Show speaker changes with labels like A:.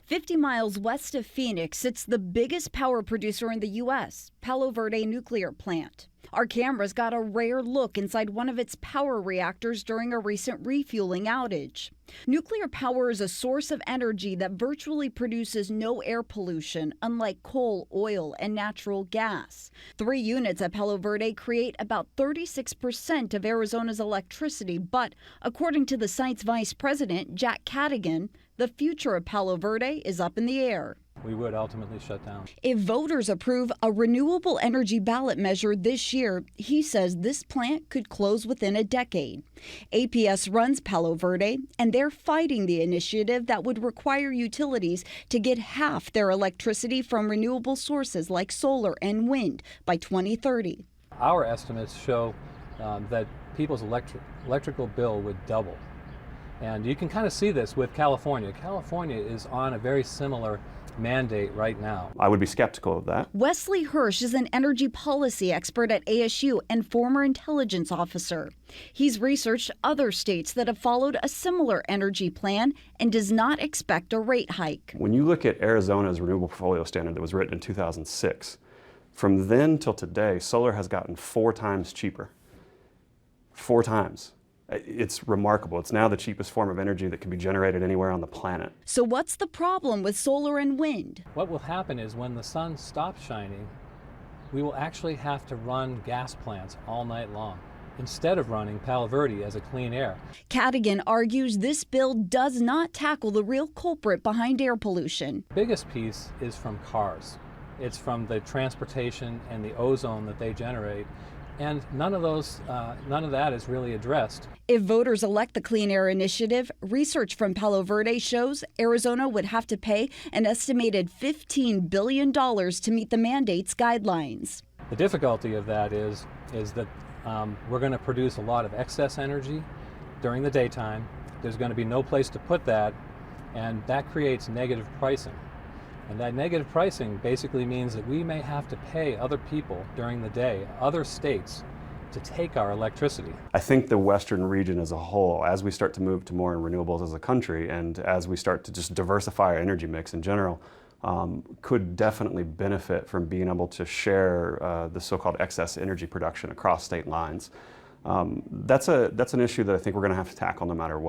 A: 50 miles west of Phoenix sits the biggest power producer in the U.S., Palo Verde nuclear plant. Our cameras got a rare look inside one of its power reactors during a recent refueling outage. Nuclear power is a source of energy that virtually produces no air pollution, unlike coal, oil, and natural gas. 3 units at Palo Verde create about 36% of Arizona's electricity, but according to the site's vice president, Jack Cadigan, the future of Palo Verde is up in the air.
B: We would ultimately shut down.
A: If voters approve a renewable energy ballot measure this year, he says this plant could close within a decade. APS runs Palo Verde, and they're fighting the initiative that would require utilities to get half their electricity from renewable sources like solar and wind by 2030.
B: Our estimates show that people's electrical bill would double. And you can kind of see this with California. California is on a very similar mandate right now.
C: I would be skeptical of that.
A: Wesley Hirsch is an energy policy expert at ASU and former intelligence officer. He's researched other states that have followed a similar energy plan and does not expect a rate hike.
C: When you look at Arizona's renewable portfolio standard that was written in 2006, from then till today, solar has gotten 4 times cheaper. 4 times. It's remarkable. It's now the cheapest form of energy that can be generated anywhere on the planet.
A: So what's the problem with solar and wind?
B: What will happen is when the sun stops shining, we will actually have to run gas plants all night long instead of running Palo Verde as a clean air.
A: Cadigan argues this bill does not tackle the real culprit behind air pollution.
B: The biggest piece is from cars. It's from the transportation and the ozone that they generate. And none of that is really addressed.
A: If voters elect the Clean Air Initiative, research from Palo Verde shows Arizona would have to pay an estimated $15 billion to meet the mandate's guidelines.
B: The difficulty of that is that we're going to produce a lot of excess energy during the daytime. There's going to be no place to put that, and that creates negative pricing. And that negative pricing basically means that we may have to pay other people during the day, other states, to take our electricity.
C: I think the Western region as a whole, as we start to move to more renewables as a country and as we start to just diversify our energy mix in general, could definitely benefit from being able to share the so-called excess energy production across state lines. That's an issue that I think we're going to have to tackle no matter what.